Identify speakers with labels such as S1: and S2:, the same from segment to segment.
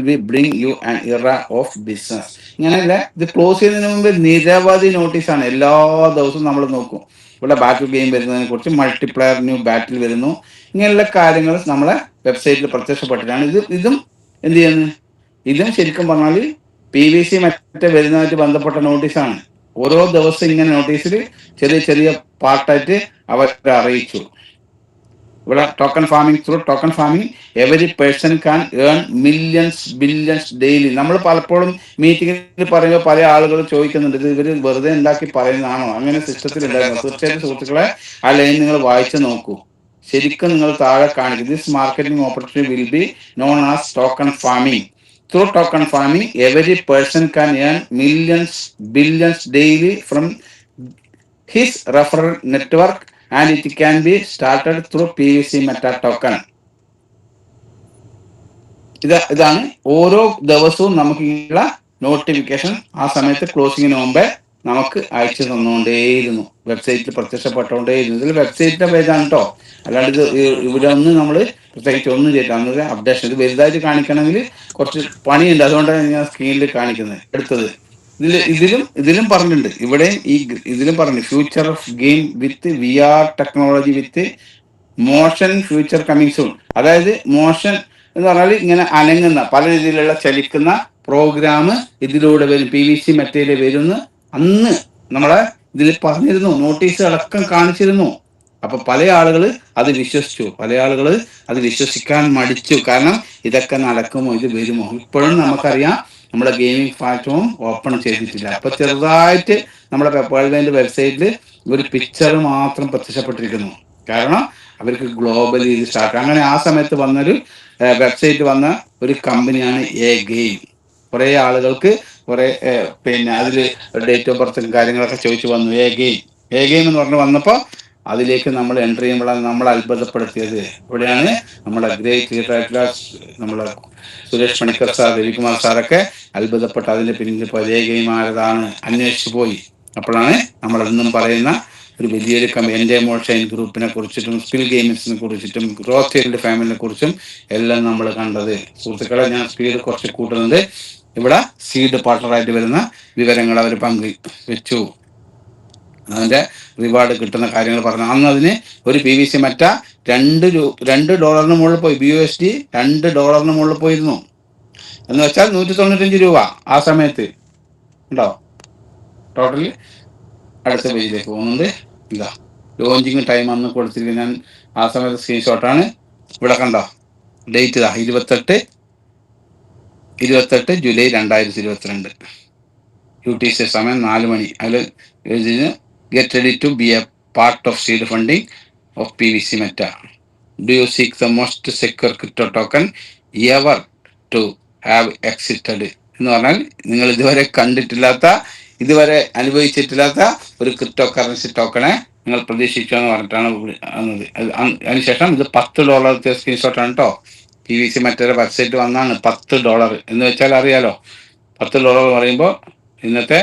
S1: B bring you an ഇറ of business. ഇങ്ങനെയല്ല, ഇത് ക്ലോസ് ചെയ്യുന്നതിന് മുമ്പ് നിരവധി നോട്ടീസാണ് എല്ലാ ദിവസവും നമ്മൾ നോക്കും. ഇവിടെ ബാറ്റിൽ ഗെയിം വരുന്നതിനെ കുറിച്ച്, മൾട്ടിപ്ലയർ ന്യൂ ബാറ്റിൽ വരുന്നു, ഇങ്ങനെയുള്ള കാര്യങ്ങൾ നമ്മളെ വെബ്സൈറ്റിൽ പ്രത്യക്ഷപ്പെട്ടിട്ടാണ്. ഇതും എന്ത് ചെയ്യുന്നത്? ഇതും ശരിക്കും പറഞ്ഞാൽ PVC മറ്റേ വരുന്നതായിട്ട് ബന്ധപ്പെട്ട നോട്ടീസാണ്. ഓരോ ദിവസം ഇങ്ങനെ നോട്ടീസിൽ ചെറിയ ചെറിയ പാർട്ടായിട്ട് അവർ അറിയിച്ചു. ഇവിടെ token farming, through token farming every person can earn millions billions daily. നമ്മൾ പലപ്പോഴും മീറ്റിംഗിൽ പറയുമ്പോൾ പല ആളുകൾ ചോദിക്കുന്നുണ്ട്, ഇത് ഇവർ വെറുതെ ഉണ്ടാക്കി പറയുന്നതാണോ? അങ്ങനെ സിസ്റ്റത്തിൽ ഉണ്ടായിരുന്നു. തീർച്ചയായിട്ടും സുഹൃത്തുക്കളെ, ആ ലൈൻ നിങ്ങൾ വായിച്ചു നോക്കൂ. ശരിക്കും നിങ്ങൾ താഴെ കാണിക്കും. This marketing opportunity will be known as token farming. Through token farming every person can earn millions billions daily from his referral network and it can be started through PVC Meta token. ഇതാണ് ഓരോ ദിവസവും നമുക്കുള്ള notification. ആ സമയത്ത് ക്ലോസിങ്ങിന് മുമ്പേ നമുക്ക് അയച്ചു തന്നുകൊണ്ടേയിരുന്നു, വെബ്സൈറ്റിൽ പ്രത്യക്ഷപ്പെട്ടുകൊണ്ടേയിരുന്നു. ഇതിൽ വെബ്സൈറ്റിന്റെ പേജാണ് കേട്ടോ, അല്ലാണ്ട് ഇത് ഇവിടെ ഒന്നും നമ്മൾ പ്രത്യേകിച്ച് ഒന്നും ചെയ്തിട്ട് അപ്ഡേഷൻ. ഇത് വലുതായിട്ട് കാണിക്കണമെങ്കിൽ കുറച്ച് പണിയുണ്ട്, അതുകൊണ്ടാണ് ഞാൻ സ്ക്രീനിൽ കാണിക്കുന്നത്. അടുത്തത് ഇതിലും പറഞ്ഞിട്ടുണ്ട്. ഇവിടെ ഇതിലും പറഞ്ഞു, future of game with VR technology with motion future coming soon. അതായത് മോഷൻ എന്ന് പറഞ്ഞാൽ ഇങ്ങനെ അനങ്ങുന്ന പല രീതിയിലുള്ള ചലിക്കുന്ന പ്രോഗ്രാം ഇതിലൂടെ വരും, PVC മെറ്റയിൽ വരുന്ന അന്ന് നമ്മളെ ഇതിൽ പറഞ്ഞിരുന്നു, നോട്ടീസ് അടക്കം കാണിച്ചിരുന്നു. അപ്പൊ പല ആളുകൾ അത് വിശ്വസിച്ചു, പല ആളുകൾ അത് വിശ്വസിക്കാൻ മടിച്ചു. കാരണം ഇതൊക്കെ നടക്കുമോ, ഇത് വരുമോ? ഇപ്പോഴും നമുക്കറിയാം, നമ്മുടെ ഗെയിമിംഗ് പ്ലാറ്റ്ഫോം ഓപ്പൺ ചെയ്തിട്ടില്ല. അപ്പൊ ചെറുതായിട്ട് നമ്മുടെ പെപ്പേഴ്സിന്റെ വെബ്സൈറ്റിൽ ഒരു പിക്ചർ മാത്രം പ്രത്യക്ഷപ്പെട്ടിരിക്കുന്നു. കാരണം അവർക്ക് ഗ്ലോബലി ഇത് സ്റ്റാർട്ട്. അങ്ങനെ ആ സമയത്ത് വന്നൊരു വെബ്സൈറ്റ് വന്ന ഒരു കമ്പനിയാണ് എ ഗെയിം. കുറെ ആളുകൾക്ക് കുറെ പിന്നെ അതിൽ ഡേറ്റ് ഓഫ് ബർത്തും കാര്യങ്ങളൊക്കെ ചോദിച്ചു വന്നു. എ ഗെയിം എന്ന് പറഞ്ഞ് വന്നപ്പോൾ അതിലേക്ക് നമ്മൾ എൻട്രി ചെയ്യുമ്പോഴാണ് നമ്മൾ അത്ഭുതപ്പെടുത്തിയത്. ഇവിടെയാണ് നമ്മുടെ ഗ്രേറ്റ് ലീഡറായിട്ടുള്ള നമ്മളെ സുരേഷ് പണിക്കർ സാർ, രവികുമാർ സാറൊക്കെ അത്ഭുതപ്പെട്ട് അതിന്റെ പിന്നിൽ എ ഗെയിം ആരതാണ് അന്വേഷിച്ചു പോയി. അപ്പോഴാണ് നമ്മൾ എന്നും പറയുന്ന ഒരു വലിയൊരു എൻ്റെ മോൾഷൈൻ ഗ്രൂപ്പിനെ കുറിച്ചിട്ടും സ്കിൽ ഗെയിംസിനെ കുറിച്ചിട്ടും ഗ്രോത്ത് ഫീൽഡ് ഫാമിലിനെ കുറിച്ചും എല്ലാം നമ്മൾ കണ്ടത്. സുഹൃത്തുക്കളെ, ഞാൻ സ്പീഡ് കുറച്ച് കൂട്ടുന്നുണ്ട്. ഇവിടെ സീഡ് പാർട്ണറായിട്ട് വരുന്ന വിവരങ്ങൾ അവർ പങ്കുവെച്ചു. അതിന്റെ റിവാർഡ് കിട്ടുന്ന കാര്യങ്ങൾ പറഞ്ഞു. അന്ന് അതിന് ഒരു PVC മറ്റ $2 മുകളിൽ പോയി, BUSD $2 മുകളിൽ പോയിരുന്നു. എന്ന് വെച്ചാൽ 195 രൂപ ആ സമയത്ത് ഉണ്ടോ. ടോട്ടലി അടുത്ത പേജിലേക്ക് പോകുന്നുണ്ട്. ഇതാ ലോഞ്ചിങ് ടൈം അന്ന് കൊടുത്തിരിക്കുന്നത്. ഞാൻ ആ സമയത്ത് സ്ക്രീൻഷോട്ടാണ്. ഇവിടെ കണ്ടോ, ഡേറ്റ് ഇതാ 28 ജൂലൈ 2022 UTC സമയം 4 മണി. അതിൽ get ready to be a part of seed funding of PVC Meta. Do you seek the most secure crypto token ever to have existed എന്ന് പറഞ്ഞാൽ നിങ്ങൾ ഇതുവരെ കണ്ടിട്ടില്ലാത്ത, ഇതുവരെ അനുഭവിച്ചിട്ടില്ലാത്ത ഒരു ക്രിപ്റ്റോ കറൻസി ടോക്കണെ നിങ്ങൾ പ്രതീക്ഷിച്ചു എന്ന് പറഞ്ഞിട്ടാണ് വന്നത്. അതിനുശേഷം ഇത് $10 സ്ക്രീൻഷോട്ടാണ് കേട്ടോ. PVC Meta വെബ്സൈറ്റ് വന്നാണ് $10 എന്ന് വെച്ചാൽ അറിയാലോ. $10 പറയുമ്പോൾ ഇന്നത്തെ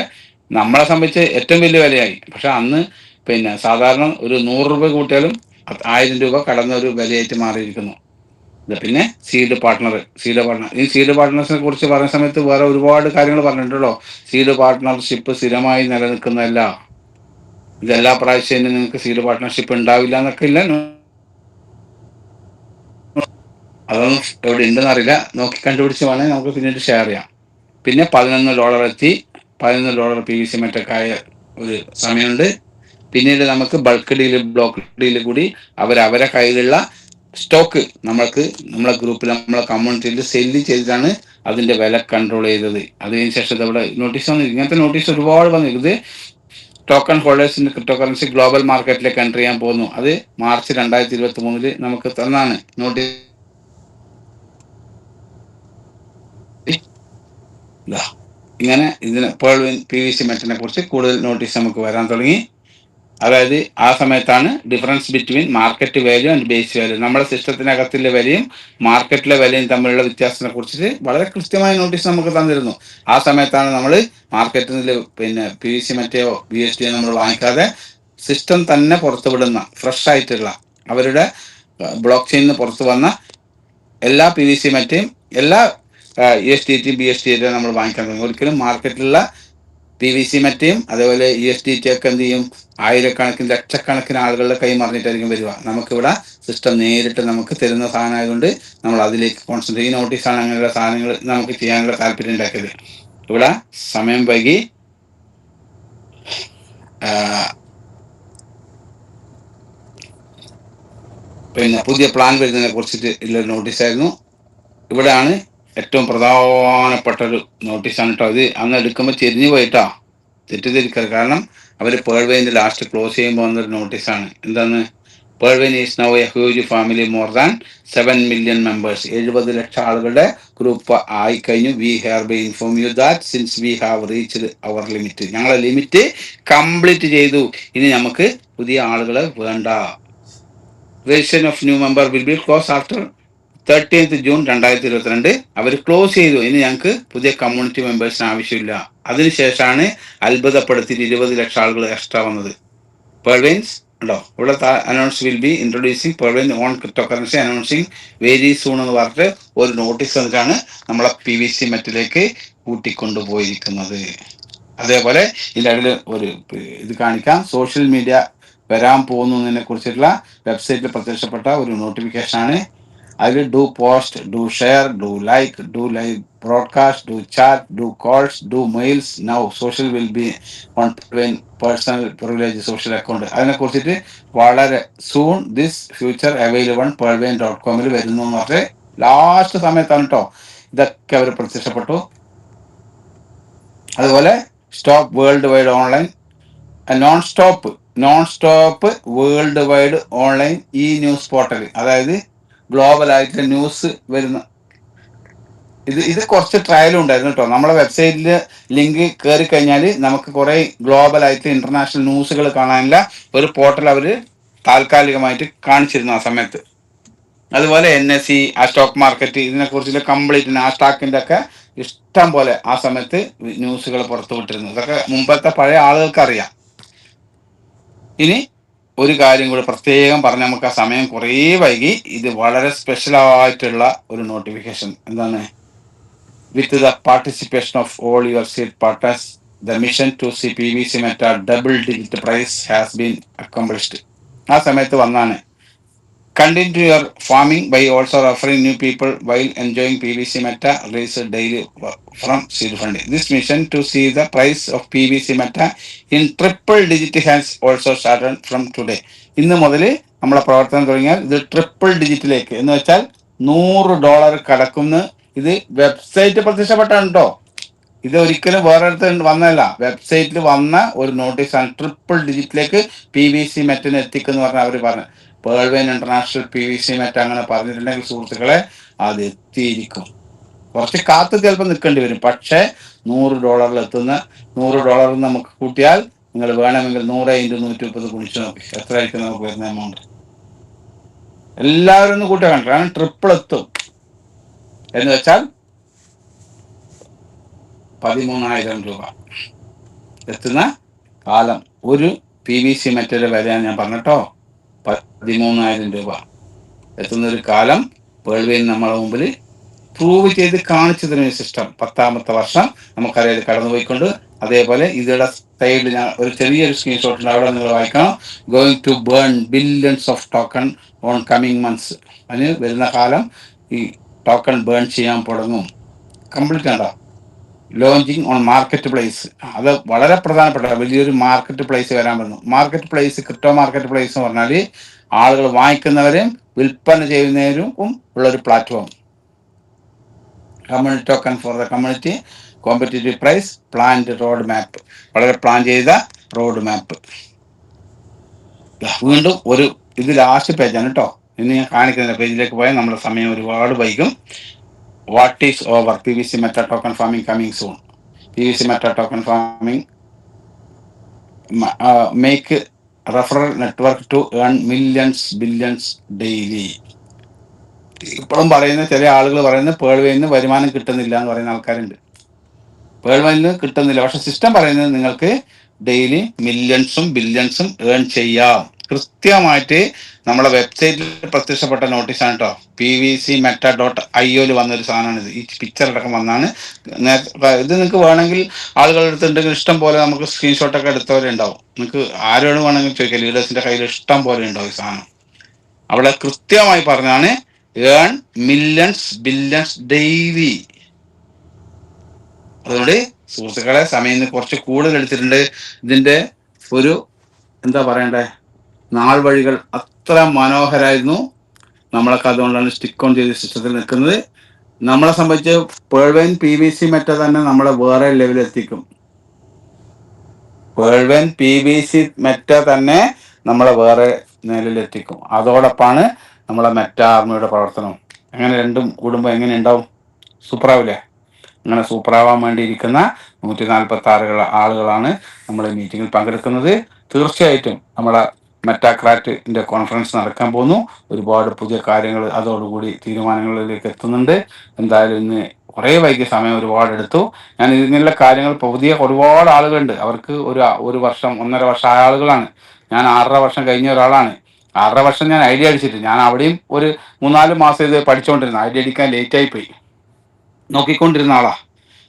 S1: നമ്മളെ സംബന്ധിച്ച് ഏറ്റവും വലിയ വിലയായി. പക്ഷെ അന്ന് പിന്നെ സാധാരണ ഒരു 100 രൂപ കൂട്ടിയാലും 1000 രൂപ കടന്ന ഒരു വിലയായിട്ട് മാറിയിരിക്കുന്നു. പിന്നെ സീഡ് പാർട്ണർ. ഈ സീഡ് പാർട്ട്നേഴ്സിനെ കുറിച്ച് പറയുന്ന സമയത്ത് വേറെ ഒരുപാട് കാര്യങ്ങൾ പറഞ്ഞിട്ടുണ്ടല്ലോ. സീഡ് പാർട്ട്ണർഷിപ്പ് സ്ഥിരമായി നിലനിൽക്കുന്നതല്ല. ഇതെല്ലാ പ്രാവശ്യവും നിങ്ങൾക്ക് സീഡ് പാർട്ട്ണർഷിപ്പ് ഉണ്ടാവില്ല എന്നൊക്കെ ഇല്ല. അതൊന്നും എവിടെ ഉണ്ടെന്ന് അറിയില്ല, നോക്കി കണ്ടുപിടിച്ച് വേണമെങ്കിൽ നമുക്ക് പിന്നീട് ഷെയർ ചെയ്യാം. പിന്നെ $11 എത്തി. $11 PVC Metaക്കായ ഒരു സമയമുണ്ട്. പിന്നീട് നമുക്ക് ബൾക്ക് ഡീല്, ബ്ലോക്ക് ഡീല് കൂടി അവരെ കയ്യിലുള്ള സ്റ്റോക്ക് നമ്മളെ ഗ്രൂപ്പിൽ, നമ്മളെ കമ്മ്യൂണിറ്റിയിൽ സെല്ല് ചെയ്തിട്ടാണ് അതിന്റെ വില കൺട്രോൾ ചെയ്തത്. അതിന് ശേഷം ഇവിടെ നോട്ടീസ് വന്നു. ഇങ്ങനത്തെ നോട്ടീസ് ഒരുപാട് വന്നിരിക്കുന്നത്. ടോക്കൺ ഹോൾഡേഴ്സിന്റെ ക്രിപ്റ്റോ കറൻസി ഗ്ലോബൽ മാർക്കറ്റിലേക്ക് എൻട്രി ചെയ്യാൻ പോകുന്നു. അത് മാർച്ച് 2023 നമുക്ക് തന്നാണ് നോട്ടീസ്. ഇങ്ങനെ PVC Meta കുറിച്ച് കൂടുതൽ നോട്ടീസ് നമുക്ക് വരാൻ തുടങ്ങി. അതായത് ആ സമയത്താണ് difference between market value and base value, നമ്മുടെ സിസ്റ്റത്തിനകത്തിലെ വിലയും മാർക്കറ്റിലെ വിലയും തമ്മിലുള്ള വ്യത്യാസത്തിനെ കുറിച്ച് വളരെ കൃത്യമായ നോട്ടീസ് നമുക്ക് തന്നിരുന്നു. ആ സമയത്താണ് നമ്മൾ മാർക്കറ്റിൽ പിന്നെ PVC Metaയോ BUSD നമ്മൾ വാങ്ങിക്കാതെ സിസ്റ്റം തന്നെ പുറത്തുവിടുന്ന ഫ്രഷ് ആയിട്ടുള്ള അവരുടെ ബ്ലോക്ക് ചെയിനിൽ പുറത്തു വന്ന എല്ലാ PVC Metയും എല്ലാ ESDT BSDT നമ്മൾ വാങ്ങിക്കാൻ തുടങ്ങി. ഒരിക്കലും മാർക്കറ്റിലുള്ള PVC മെറ്റയും അതേപോലെ ESDT ഒക്കെ എന്ത് ചെയ്യും, ആയിരക്കണക്കിന് ലക്ഷക്കണക്കിന് ആളുകളുടെ കൈ മറിഞ്ഞിട്ടായിരിക്കും വരിക. നമുക്കിവിടെ സിസ്റ്റം നേരിട്ട് നമുക്ക് തരുന്ന സാധനമായതുകൊണ്ട് നമ്മൾ അതിലേക്ക് കോൺസെൻട്രേറ്റ്. ഈ നോട്ടീസാണ് അങ്ങനെയുള്ള സാധനങ്ങൾ നമുക്ക് ചെയ്യാനുള്ള താല്പര്യം ഉണ്ടാക്കിയത്. ഇവിടെ സമയം വൈകി പിന്നെ പുതിയ പ്ലാൻ വരുന്നതിനെ കുറിച്ചിട്ട് ഉള്ളൊരു നോട്ടീസായിരുന്നു. ഇവിടെയാണ് ഏറ്റവും പ്രധാനപ്പെട്ട ഒരു നോട്ടീസാണ് കേട്ടോ. ഇത് അന്ന് എടുക്കുമ്പോൾ ചെരിഞ്ഞു പോയിട്ടോ, തെറ്റിദ്ധരിക്കരുത്. കാരണം അവർ പേൾവെയിൻ്റെ ലാസ്റ്റ് ക്ലോസ് ചെയ്യുമ്പോൾ വന്നൊരു നോട്ടീസാണ്. എന്താണ്? Pearlvine is now a huge family, more than 7 million members. 70 ലക്ഷം ആളുകളുടെ ഗ്രൂപ്പ് ആയി കഴിഞ്ഞു. We have be inform you that since we have reached our limit. ഞങ്ങളെ ലിമിറ്റ് കംപ്ലീറ്റ് ചെയ്തു. ഇനി നമുക്ക് പുതിയ ആളുകളെ വേണ്ട. Registration of new member will be close after 30th June 2022. അവർ ക്ലോസ് ചെയ്തു. ഇനി ഞങ്ങൾക്ക് പുതിയ കമ്മ്യൂണിറ്റി മെമ്പേഴ്സിന് ആവശ്യമില്ല. അതിനുശേഷമാണ് അത്ഭുതപ്പെടുത്തിയിട്ട് 20 ലക്ഷം ആളുകൾ എക്സ്ട്രാ വന്നത്. പേൾവെയിൻസ് ഉണ്ടോ ഇവിടെ announce will be introducing Pearlvine on crypto currency announcing very soon എന്ന് പറഞ്ഞിട്ട് ഒരു നോട്ടീസ് വന്നിട്ടാണ് നമ്മളെ PVC മെറ്റിലേക്ക് കൂട്ടിക്കൊണ്ടുപോയിരിക്കുന്നത്. അതേപോലെ ഇതിൻ്റെ ഇടയിൽ ഒരു ഇത് കാണിക്കാം. സോഷ്യൽ മീഡിയ വരാൻ പോകുന്നതിനെ കുറിച്ചിട്ടുള്ള വെബ്സൈറ്റിൽ പ്രത്യക്ഷപ്പെട്ട ഒരു നോട്ടിഫിക്കേഷനാണ്. അതിൽ do post, do share, do like, do live broadcast, do chat, do calls, do mails now social will be on personal privilege social account. അതിനെ കുറിച്ചിട്ട് വളരെ soon this future available pearlvein.com വരുന്നു എന്ന് പറഞ്ഞ് ലാസ്റ്റ് സമയത്താണ് കേട്ടോ ഇതൊക്കെ അവർ പ്രത്യക്ഷപ്പെട്ടു. അതുപോലെ stop world wide online non stop world wide online news portal, അതായത് ഗ്ലോബൽ ആയിട്ട് ന്യൂസ് വരുന്ന ഇത് കുറച്ച് ട്രയലും ഉണ്ടായിരുന്നു കേട്ടോ. നമ്മളെ വെബ്സൈറ്റിൽ ലിങ്ക് കയറി കഴിഞ്ഞാൽ നമുക്ക് കുറെ ഗ്ലോബൽ ആയിട്ട് ഇന്റർനാഷണൽ ന്യൂസുകൾ കാണാനുള്ള ഒരു പോർട്ടൽ അവർ താൽക്കാലികമായിട്ട് കാണിച്ചിരുന്നു ആ സമയത്ത്. അതുപോലെ NSE, ആ സ്റ്റോക്ക് മാർക്കറ്റ്, ഇതിനെ കുറിച്ചുള്ള കംപ്ലീറ്റ് ആ സ്റ്റോക്കിന്റെ ഒക്കെ ഇഷ്ടം പോലെ ആ സമയത്ത് ന്യൂസുകൾ പുറത്തു വിട്ടിരുന്നു. ഇതൊക്കെ മുമ്പത്തെ പഴയ ആളുകൾക്ക് അറിയാം. ഇനി ഒരു കാര്യം കൂടി പ്രത്യേകം പറഞ്ഞ് നമുക്ക് ആ സമയം കുറേ വൈകി. ഇത് വളരെ സ്പെഷ്യൽ ആയിട്ടുള്ള ഒരു നോട്ടിഫിക്കേഷൻ. എന്താണ്? With the participation of all your seat partners the mission to see PVC Meta double digit price has been accomplished. ആ സമയത്ത് വന്നാണ്. Continue your farming by also referring new people while enjoying PVC Meta raised daily from seed funding. This mission to see the price of PVC Meta in triple digit has also started from today. ഇന്ന് മുതൽ നമ്മളെ പ്രവർത്തനം തുടങ്ങിയാൽ ഇത് triple ഡിജിറ്റിലേക്ക്, എന്ന് വെച്ചാൽ $100 കടക്കുന്ന ഇത് വെബ്സൈറ്റ് പ്രത്യക്ഷപ്പെട്ടാണ് കേട്ടോ. ഇത് ഒരിക്കലും വേറെ അടുത്ത് വന്നതല്ല, വെബ്സൈറ്റിൽ വന്ന ഒരു നോട്ടീസാണ്. ട്രിപ്പിൾ ഡിജിറ്റിലേക്ക് PVC മെറ്റിന് എത്തിക്കെന്ന് പറഞ്ഞാൽ അവർ പറഞ്ഞു. പേൾവെയിൻ ഇന്റർനാഷണൽ PVC മെറ്റ് അങ്ങനെ പറഞ്ഞിട്ടുണ്ടെങ്കിൽ സുഹൃത്തുക്കളെ അത് എത്തിയിരിക്കും. കുറച്ച് കാത്ത് ചിലപ്പോൾ നിൽക്കേണ്ടി വരും. പക്ഷേ $100 എത്തുന്ന $100 നമുക്ക് കൂട്ടിയാൽ നിങ്ങൾ വേണമെങ്കിൽ 100 × 130 ഗുണിച്ച് നോക്കി എത്ര ആയിരിക്കും നമുക്ക് വരുന്ന എമൗണ്ട്. എല്ലാവരും ഒന്ന് കൂട്ടിയാൽ കണ്ടു. കാരണം ട്രിപ്പിൾ എത്തും എന്ന് വെച്ചാൽ 13,000 രൂപ എത്തുന്ന കാലം. ഒരു PVC മെറ്റീരിയൽ വിലയാണ് ഞാൻ പറഞ്ഞിട്ടോ, 13,000 രൂപ എത്തുന്ന ഒരു കാലം പേൾവെയിൻ നമ്മളെ മുമ്പിൽ പ്രൂവ് ചെയ്ത് കാണിച്ചു തരുന്ന സിസ്റ്റം. 10ാമത്തെ വർഷം നമുക്കറിയാതെ കടന്നുപോയിക്കൊണ്ട്. അതേപോലെ ഇതിയുടെ സൈഡിൽ ഞാൻ ഒരു ചെറിയൊരു സ്ക്രീൻഷോട്ട് ഉണ്ട്, അവിടെ നിങ്ങൾ വായിക്കണം. Going to burn billions of token on coming months. അതിന് വരുന്ന കാലം ഈ ടോക്കൺ ബേൺ ചെയ്യാൻ തുടങ്ങും. കംപ്ലീറ്റ് കണ്ടോ? Launching on marketplace. അത് വളരെ പ്രധാനപ്പെട്ട വലിയൊരു മാർക്കറ്റ് പ്ലേസ് വരാൻ പറ്റുന്നു. Marketplace, crypto marketplace എന്ന് പറഞ്ഞാൽ ആളുകൾ വാങ്ങിക്കുന്നവരും വിൽപ്പന ചെയ്യുന്നവരും ഉള്ളൊരു platform. Community token for the community, competitive price, planned road map. വളരെ പ്ലാൻ ചെയ്ത റോഡ് മാപ്പ്. വീണ്ടും ഇത് ലാസ്റ്റ് പേജാണ് കേട്ടോ. ഇന്ന് ഞാൻ കാണിക്കുന്ന പേജിലേക്ക് പോയാൽ നമ്മുടെ സമയം ഒരുപാട് വൈകും. What is over? PVC Meta token farming coming soon. PVC Meta token farming make referral network to earn billions daily. ഇപ്പോഴും പറയുന്ന ചില ആളുകൾ പറയുന്നത് പേൾവെയിന് വരുമാനം കിട്ടുന്നില്ല എന്ന് പറയുന്ന ആൾക്കാരുണ്ട്. പേൾവെയിന് കിട്ടുന്നില്ല, പക്ഷെ സിസ്റ്റം പറയുന്നത് നിങ്ങൾക്ക് ഡെയിലി മില്യൺസും ബില്യൺസും ഏൺ ചെയ്യാം. കൃത്യമായിട്ട് നമ്മുടെ വെബ്സൈറ്റിൽ പ്രത്യക്ഷപ്പെട്ട നോട്ടീസാണ് കേട്ടോ. pvcmeta.io വന്നൊരു സാധനമാണ് ഇത്. ഈ പിക്ചർ അടക്കം വന്നാണ്. ഇത് നിങ്ങൾക്ക് വേണമെങ്കിൽ ആളുകളുടെ അടുത്തുണ്ടെങ്കിൽ ഇഷ്ടം പോലെ നമുക്ക് സ്ക്രീൻഷോട്ടൊക്കെ എടുത്തവരുണ്ടാവും. നിങ്ങൾക്ക് ആരോട് വേണമെങ്കിൽ ചോദിക്കാം, ലീഡേഴ്സിന്റെ കയ്യിൽ ഇഷ്ടം പോലെ ഉണ്ടാവും ഈ സാധനം. അവിടെ കൃത്യമായി പറഞ്ഞാണ് ഏൺ മില്യൺസ് ബില്യൺസ് ഡെയിലി. അതുകൊണ്ട് സുഹൃത്തുക്കളെ, സമയം കുറച്ച് കൂടുതൽ എടുത്തിട്ടുണ്ട്. ഇതിന്റെ ഒരു എന്താ പറയണ്ടേ, നാൾ വഴികൾ അത്ര മനോഹരായിരുന്നു. നമ്മളൊക്കെ അതുകൊണ്ടാണ് സ്റ്റിക്ക് ഓൺ ചെയ്ത് സിസ്റ്റത്തിൽ നിൽക്കുന്നത്. നമ്മളെ സംബന്ധിച്ച് പേൾവൈൻ PVC മെറ്റ തന്നെ നമ്മളെ വേറെ ലെവലിൽ എത്തിക്കും. പേൾവൈൻ PVC മെറ്റ തന്നെ നമ്മളെ വേറെ നിലയിലെത്തിക്കും. അതോടൊപ്പമാണ് നമ്മളെ മെറ്റ ആർമിയുടെ പ്രവർത്തനം. അങ്ങനെ രണ്ടും കൂടുമ്പോൾ എങ്ങനെ ഉണ്ടാവും? സൂപ്പറാവില്ലേ? അങ്ങനെ സൂപ്പറാവാൻ വേണ്ടിയിരിക്കുന്ന 146 ആളുകളാണ് നമ്മൾ മീറ്റിങ്ങിൽ പങ്കെടുക്കുന്നത്. തീർച്ചയായിട്ടും നമ്മളെ മെറ്റാക്രാറ്റിന്റെ കോൺഫറൻസ് നടക്കാൻ പോകുന്നു. ഒരുപാട് പുതിയ കാര്യങ്ങൾ അതോടുകൂടി തീരുമാനങ്ങളിലേക്ക് എത്തുന്നുണ്ട്. എന്തായാലും ഇന്ന് കുറേ വൈകിയ സമയം ഒരുപാട് എടുത്തു. ഞാൻ ഇതിനുള്ള കാര്യങ്ങൾ പുതിയ ഒരുപാട് ആളുകളുണ്ട്. അവർക്ക് ഒരു വർഷം 1.5 വർഷം ആയ ആളുകളാണ്. ഞാൻ 6.5 വർഷം കഴിഞ്ഞ ഒരാളാണ്. 6.5 വർഷം ഞാൻ ഐഡിയ അടിച്ചിട്ട്, ഞാൻ അവിടെയും ഒരു 3-4 മാസം ഇത് പഠിച്ചുകൊണ്ടിരുന്നു. ഐഡിയ അടിക്കാൻ ലേറ്റായി പോയി. നോക്കിക്കൊണ്ടിരുന്ന ആളാ.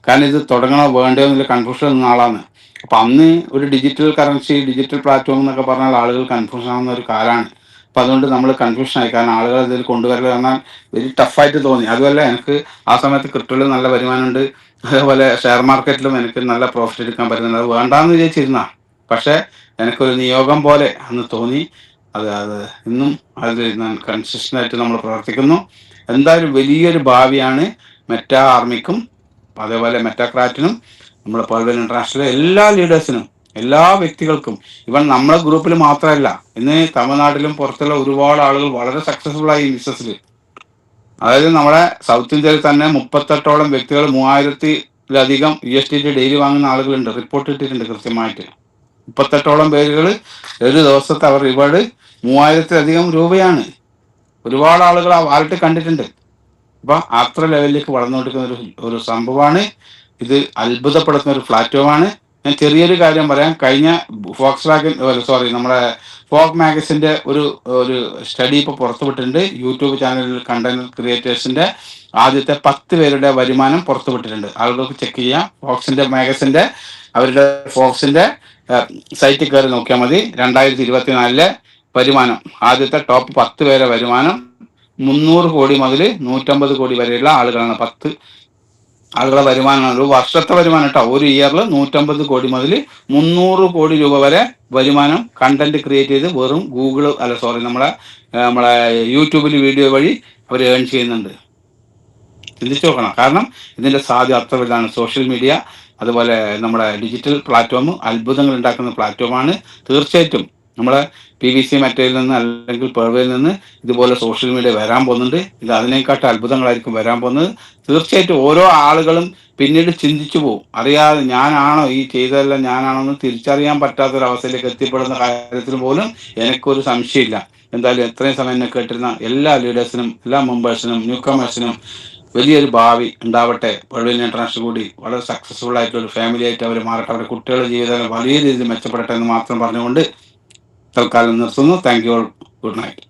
S1: കാരണം ഇത് തുടങ്ങണോ വേണ്ടോ എന്നുള്ള കൺഫ്യൂഷൻ നിന്ന ആളാണ്. അപ്പൊ അന്ന് ഒരു ഡിജിറ്റൽ കറൻസി, ഡിജിറ്റൽ പ്ലാറ്റ്ഫോം എന്നൊക്കെ പറഞ്ഞാൽ ആളുകൾ കൺഫ്യൂഷൻ ആവുന്ന ഒരു കാലമാണ്. അപ്പൊ അതുകൊണ്ട് നമ്മൾ കൺഫ്യൂഷൻ ആയി. കാരണം ആളുകൾ ഇതിൽ കൊണ്ടുവരൽ പറഞ്ഞാൽ വെരി ടഫായിട്ട് തോന്നി. അതുമല്ല, എനിക്ക് ആ സമയത്ത് ക്രിപ്റ്റോയിൽ നല്ല വരുമാനമുണ്ട്. അതേപോലെ ഷെയർ മാർക്കറ്റിലും എനിക്ക് നല്ല പ്രോഫിറ്റ് എടുക്കാൻ പറ്റുന്നുണ്ട്. അത് വേണ്ടാന്ന് വിചാരിച്ചിരുന്ന, പക്ഷെ എനിക്കൊരു നിയോഗം പോലെ അന്ന് തോന്നി. അത് ഇന്നും അത് കൺസിസ്റ്റന്റ് ആയിട്ട് നമ്മൾ പ്രവർത്തിക്കുന്നു. എന്തായാലും വലിയൊരു ഭാവിയാണ് മെറ്റ ആർമിക്കും അതേപോലെ മെറ്റാക്രാറ്റിനും നമ്മുടെ പേൾവൈൻ ഇന്റർനാഷണൽ എല്ലാ ലീഡേഴ്സിനും എല്ലാ വ്യക്തികൾക്കും. ഇവൻ നമ്മളെ ഗ്രൂപ്പിൽ മാത്രമല്ല, ഇന്ന് തമിഴ്നാട്ടിലും പുറത്തുള്ള ഒരുപാട് ആളുകൾ വളരെ സക്സസ്ഫുൾ ആയി ഈ ബിസിനസ്സിൽ. അതായത് നമ്മുടെ സൗത്ത് ഇന്ത്യയിൽ തന്നെ 38ഓളം വ്യക്തികൾ 3000-ലധികം USDT ഡെയിലി വാങ്ങുന്ന ആളുകളുണ്ട്. റിപ്പോർട്ട് ഇട്ടിട്ടുണ്ട് കൃത്യമായിട്ട്. 38ഓളം പേരുകൾ ഒരു ദിവസത്തെ അവർ റിവാർഡ് 3000-ലധികം രൂപയാണ്. ഒരുപാട് ആളുകൾ ആ വാലറ്റ് കണ്ടിട്ടുണ്ട്. അപ്പൊ അത്ര ലെവലിലേക്ക് വളർന്നുകൊണ്ടിരിക്കുന്ന ഒരു സംഭവമാണ് ഇത്. അത്ഭുതപ്പെടുത്തുന്ന ഒരു പ്ലാറ്റ്ഫോമാണ്. ഞാൻ ചെറിയൊരു കാര്യം പറയാം. കഴിഞ്ഞ നമ്മുടെ ഫോക്ക് മാഗസിന്റെ ഒരു സ്റ്റഡി ഇപ്പോൾ പുറത്തുവിട്ടിട്ടുണ്ട്. യൂട്യൂബ് ചാനലിൽ കണ്ടന്റ് ക്രിയേറ്റേഴ്സിന്റെ ആദ്യത്തെ 10 പേരുടെ വരുമാനം പുറത്തുവിട്ടിട്ടുണ്ട്. ആളുകൾക്ക് ചെക്ക് ചെയ്യാം. ഫോക്സിന്റെ മാഗസിന്റെ അവരുടെ ഫോക്സിന്റെ സൈറ്റിൽ കയറി നോക്കിയാൽ മതി. 2024 വരുമാനം, ആദ്യത്തെ ടോപ്പ് 10 പേരെ വരുമാനം 300 കോടി മുതൽ 150 കോടി വരെയുള്ള ആളുകളാണ്. 10 ആളുകളെ വരുമാനമാണ്. ഒരു വർഷത്തെ വരുമാനം കേട്ടോ. ഒരു ഇയറിൽ 150 കോടി മുതൽ 300 കോടി രൂപ വരെ വരുമാനം കണ്ടന്റ് ക്രിയേറ്റ് ചെയ്ത് വെറും നമ്മളെ യൂട്യൂബിൽ വീഡിയോ വഴി അവർ ഏൺ ചെയ്യുന്നുണ്ട്. ചിന്തിച്ചു നോക്കണം. കാരണം ഇതിന്റെ സാധ്യത അത്ര വലുതാണ്. സോഷ്യൽ മീഡിയ അതുപോലെ നമ്മുടെ ഡിജിറ്റൽ പ്ലാറ്റ്ഫോം അത്ഭുതങ്ങൾ ഉണ്ടാക്കുന്ന പ്ലാറ്റ്ഫോമാണ്. തീർച്ചയായിട്ടും നമ്മളെ PVC മെറ്റയിൽ നിന്ന് അല്ലെങ്കിൽ പേൾവയിൽ നിന്ന് ഇതുപോലെ സോഷ്യൽ മീഡിയ വരാൻ പോകുന്നുണ്ട്. ഇത് അതിനേക്കാട്ടും അത്ഭുതങ്ങളായിരിക്കും വരാൻ പോകുന്നത്. തീർച്ചയായിട്ടും ഓരോ ആളുകളും പിന്നീട് ചിന്തിച്ചു പോകും. അറിയാതെ ഞാനാണോ ഈ ചെയ്തതെല്ലാം ഞാനാണോ എന്ന് തിരിച്ചറിയാൻ പറ്റാത്തൊരവസ്ഥയിലേക്ക് എത്തിപ്പെടുന്ന കാര്യത്തിൽ പോലും എനിക്കൊരു സംശയമില്ല. എന്തായാലും എത്രയും സമയം എന്നെ കേട്ടിരുന്ന എല്ലാ ലീഡേഴ്സിനും, എല്ലാ മെമ്പേഴ്സിനും, ന്യൂ കമേഴ്സിനും വലിയൊരു ഭാവി ഉണ്ടാവട്ടെ. പേൾവൈൻ ഇന്റർനാഷണൽ കൂടി വളരെ സക്സസ്ഫുൾ ആയിട്ടുള്ള ഒരു ഫാമിലി ആയിട്ട് അവർ മാറട്ടെ. അവരുടെ കുട്ടികളുടെ ജീവിതങ്ങൾ വലിയ രീതിയിൽ മെച്ചപ്പെടട്ടെ എന്ന് മാത്രം പറഞ്ഞുകൊണ്ട് തൽക്കാലം നിർത്തുന്നു. Thank you all. Good night.